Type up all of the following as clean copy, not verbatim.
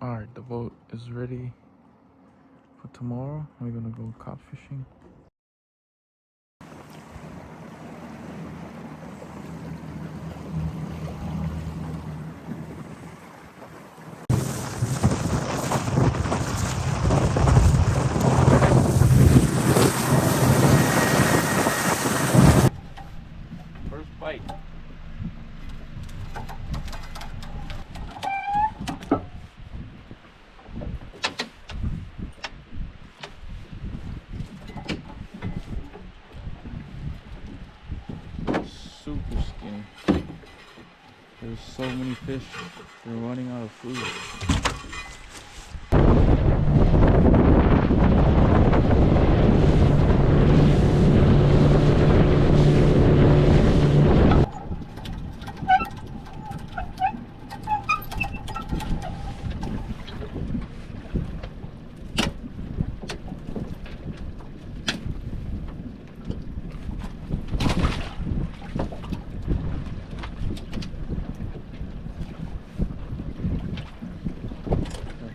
Alright, the boat is ready for tomorrow. We're gonna go cod fishing. First bite. Super skinny. There's so many fish, they're running out of food.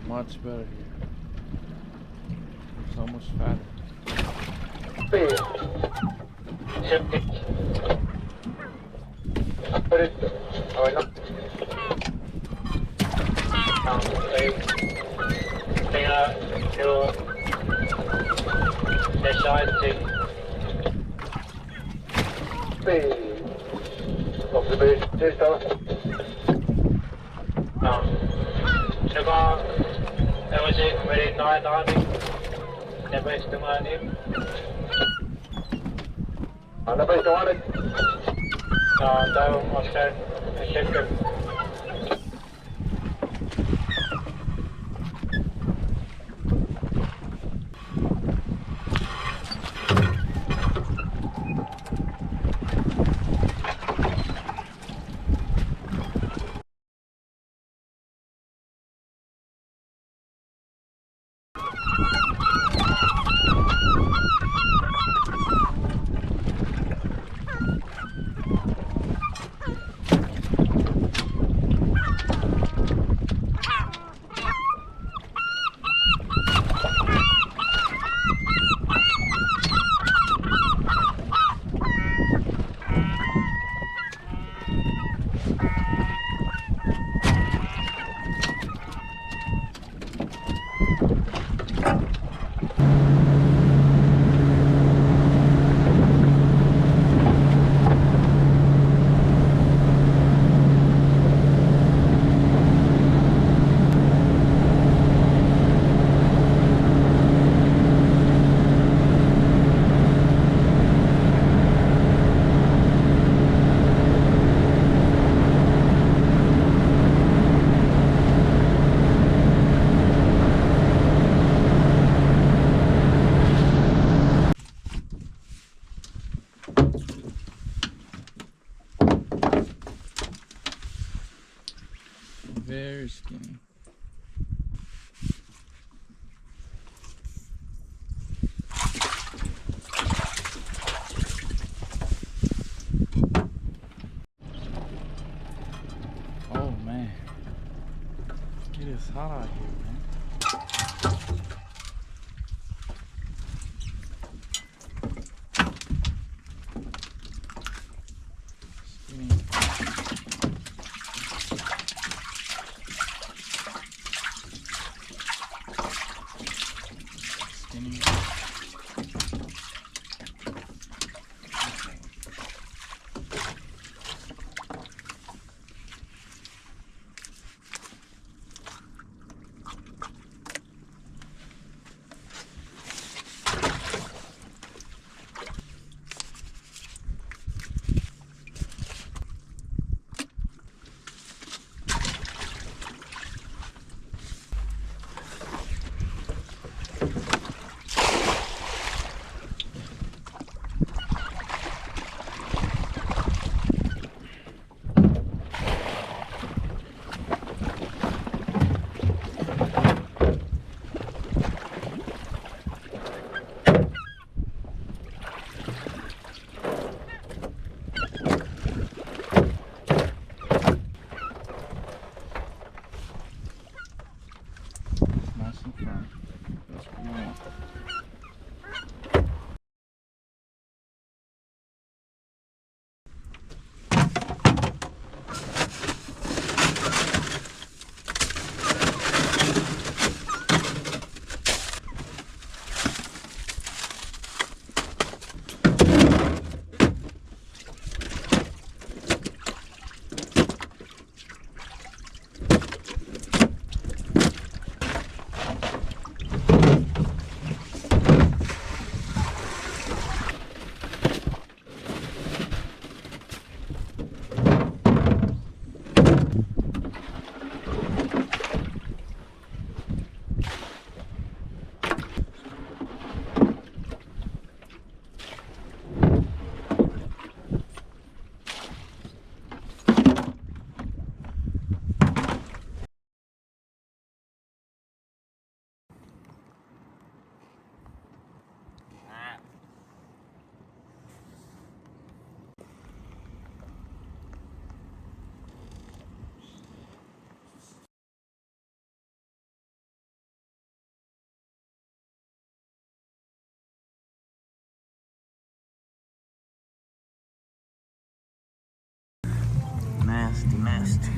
Much better here. So much fatter. Very skinny. Oh man, it is hot out here, man. Skinny. nasty.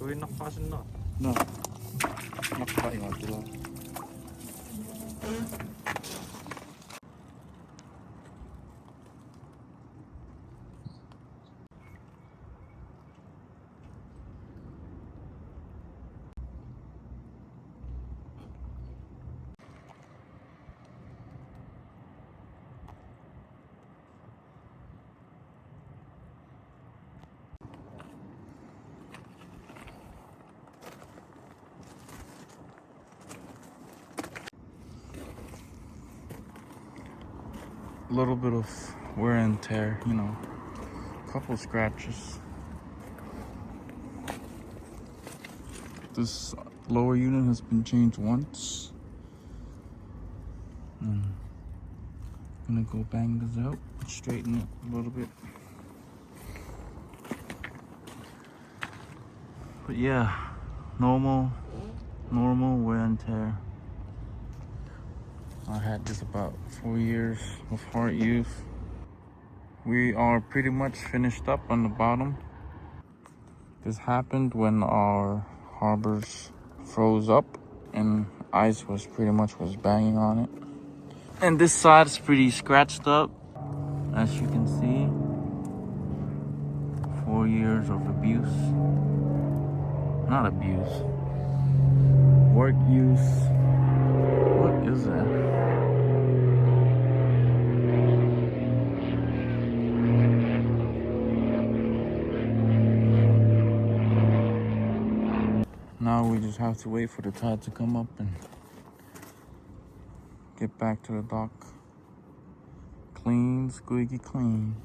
Gawin nakpasan na. No. Nakakain ako lang. A little bit of wear and tear, you know, a couple scratches. This lower unit has been changed once. I'm gonna go bang this out, straighten it a little bit. But yeah, normal wear and tear. I had this about 4 years of hard use. We are pretty much finished up on the bottom. This happened when our harbors froze up and ice was banging on it. And this side is pretty scratched up, as you can see. 4 years of abuse. Not abuse. Work use. What is that? Now we just have to wait for the tide to come up and get back to the dock. Clean, squeaky clean.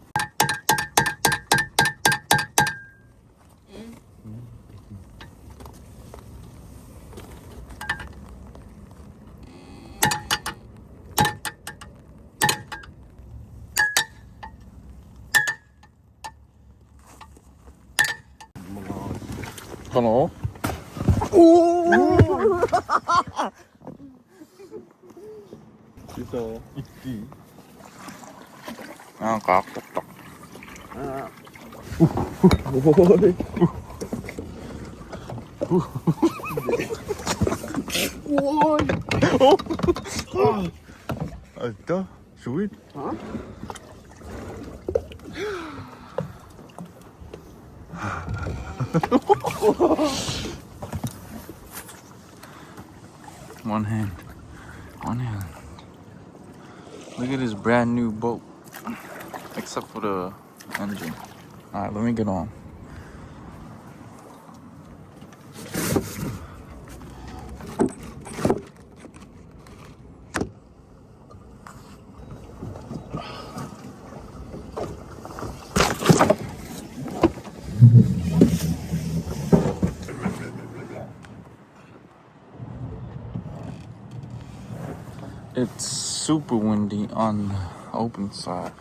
Hello? 있어. 있지. 아, 깍둑떡. 알다? 스윗? One hand. Look at this brand new boat. Except for the engine. Alright, let me get on. It's super windy on the open side.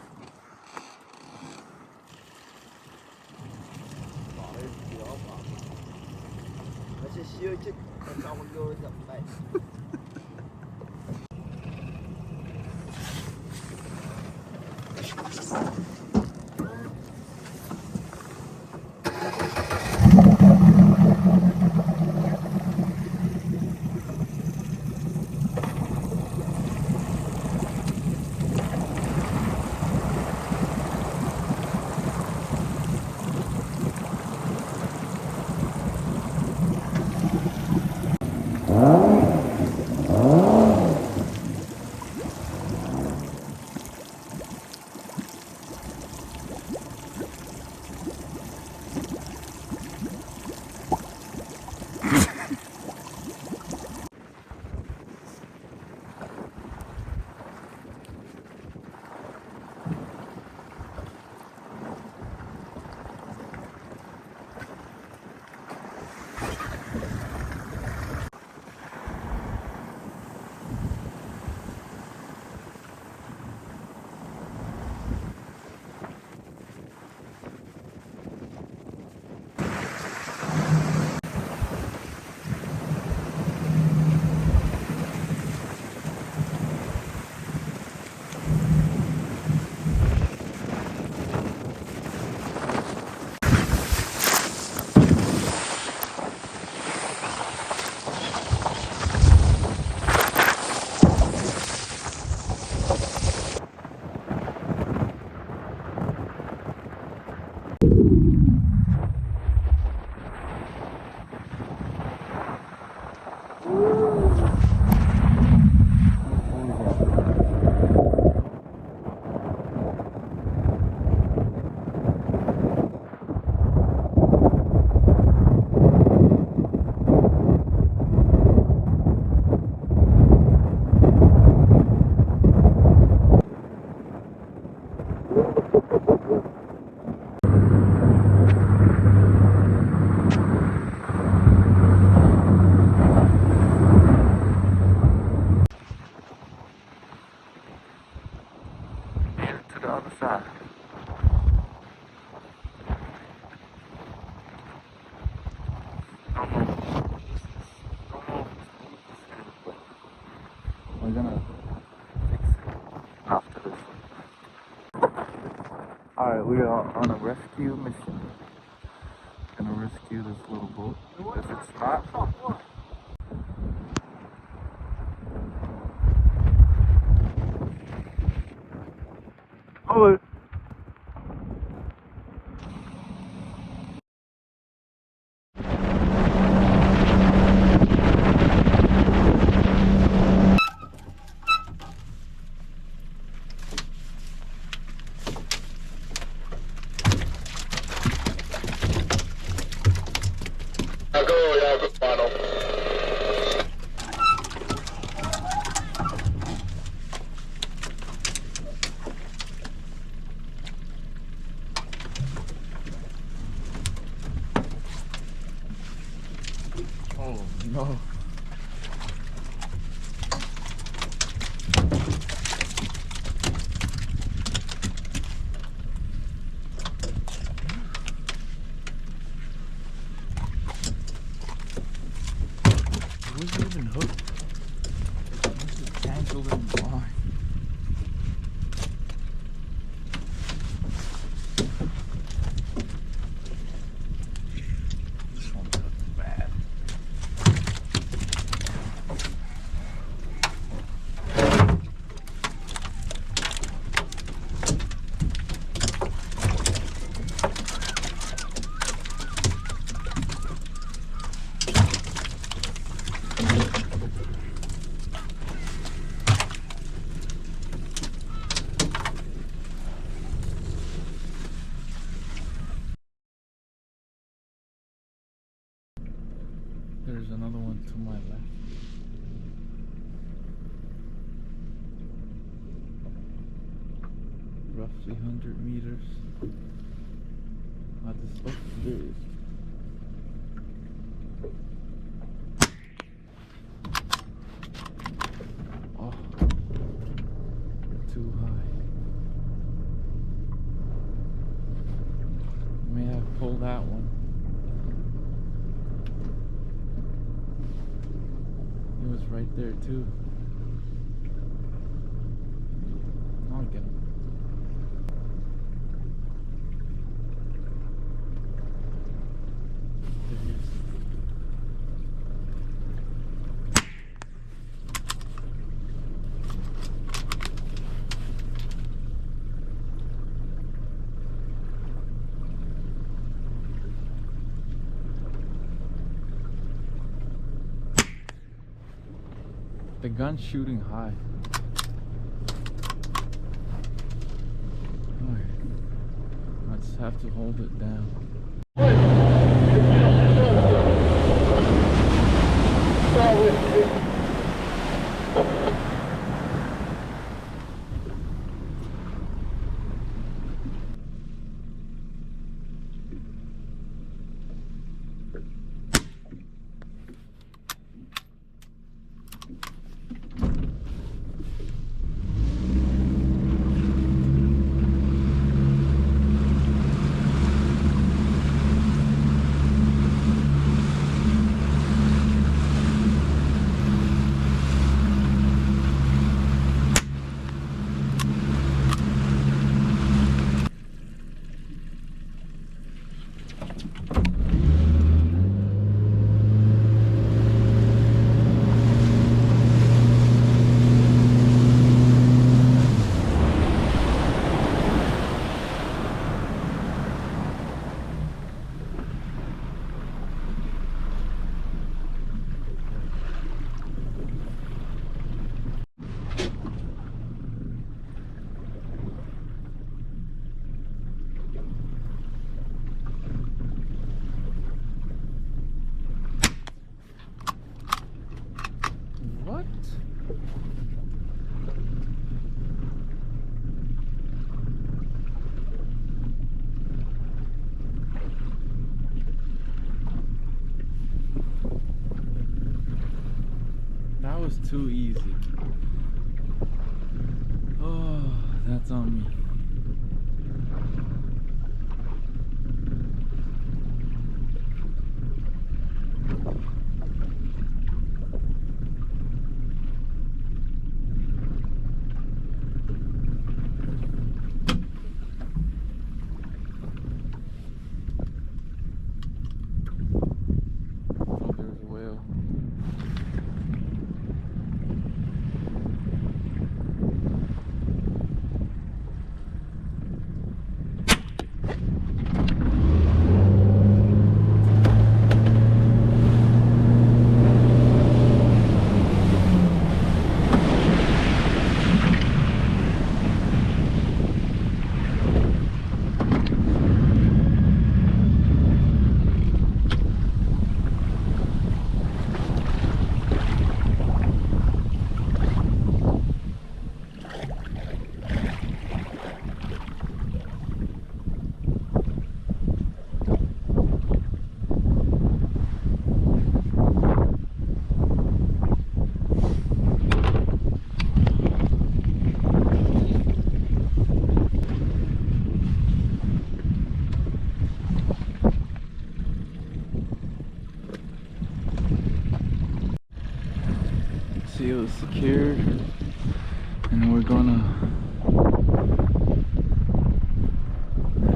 other side. Don't move. Don't move. We're gonna fix it after this. Alright, we are on a rescue mission. Gonna rescue this little boat. If it's not, oh, oh no. Was it even hooked? Was it tangled in the line? This one's hooked bad. There's another one to my left. Roughly 100 meters. There it is. Oh, too high. May have pulled that one. It was right there too. I'll get him. There he is. The gun's shooting high. I just have to hold it down. What? That was too easy. Oh, that's on me.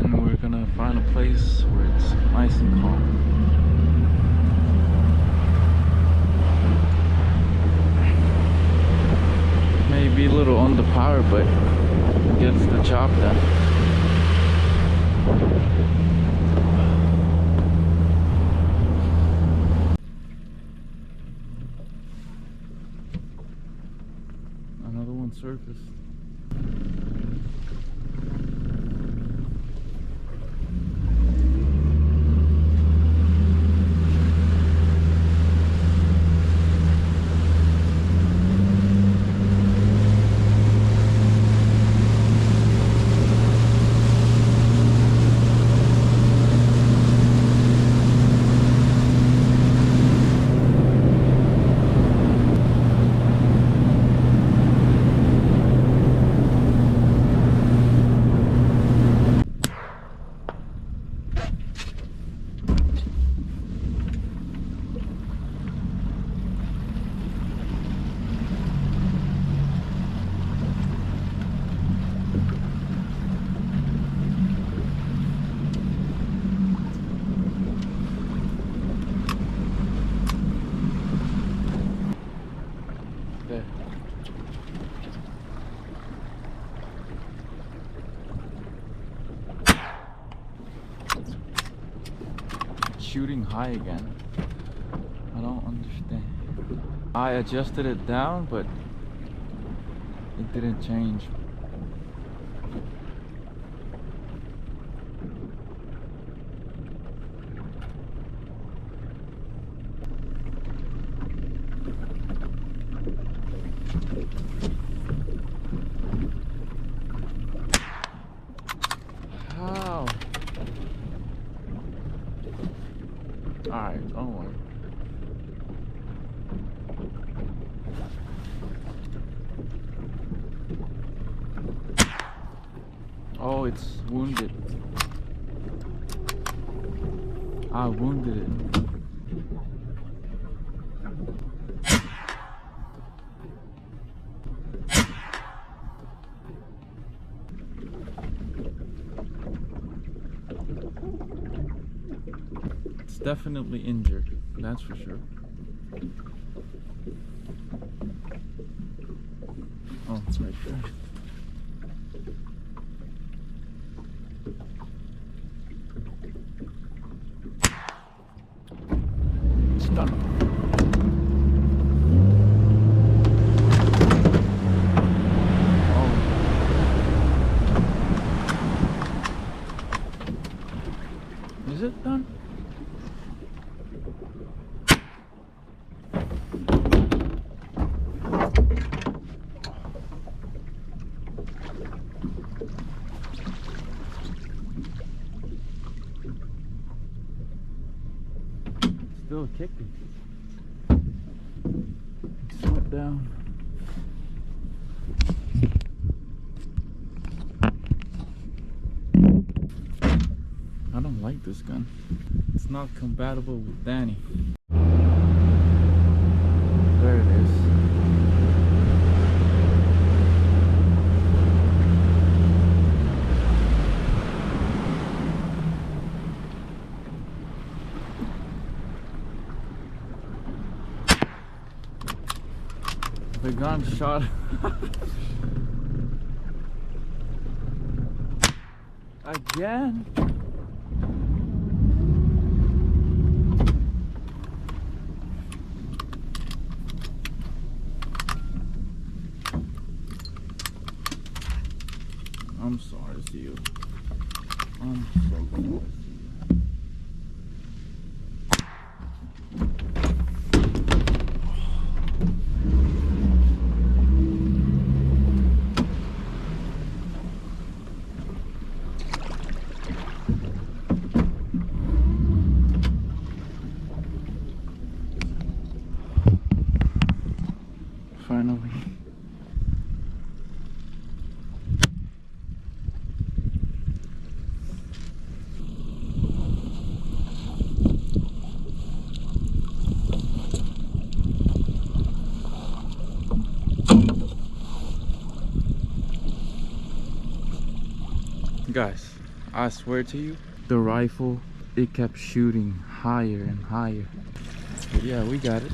And we're gonna find a place where it's nice and calm. Maybe a little underpowered, but it gets the job done. Another one surfaced. There. Shooting high again. I don't understand. I adjusted it down, but it didn't change. How? Alright, don't worry. Oh, it's wounded. I wounded it. It's definitely injured, that's for sure. Oh, it's right there. It's done. Oh. Is it done? Still kicking. Slow it down. I don't like this gun. It's not compatible with Danny. There it is. The gun shot. Again. I'm sorry, to you. I'm so sorry. Finally. Guys, I swear to you, the rifle, it kept shooting higher and higher. But yeah, we got it.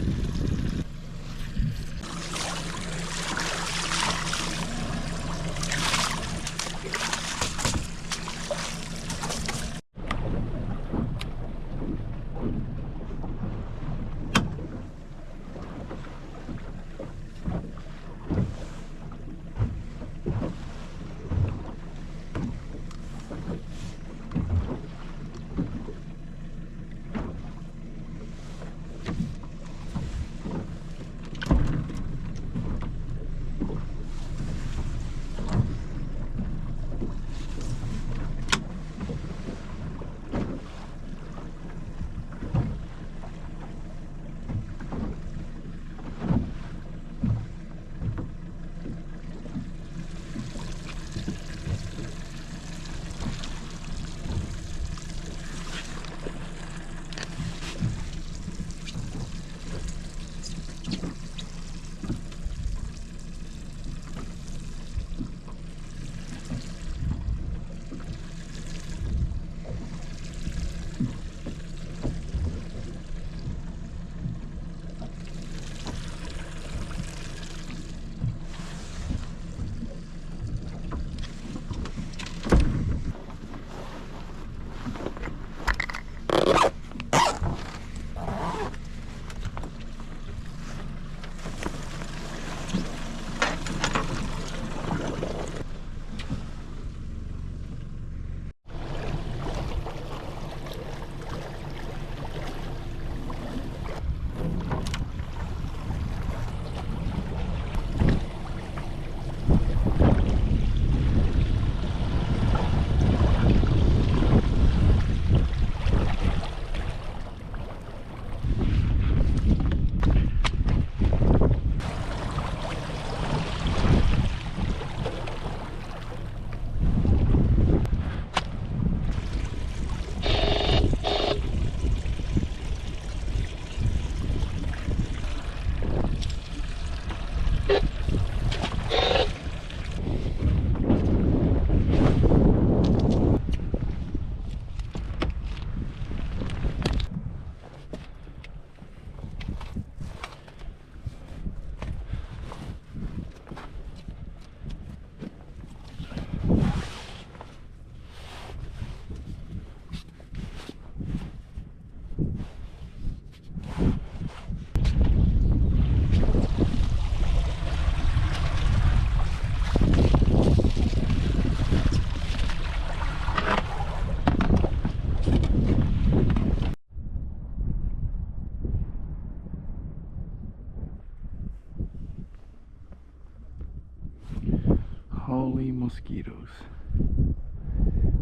Holy mosquitoes.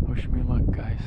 Wish me luck, guys.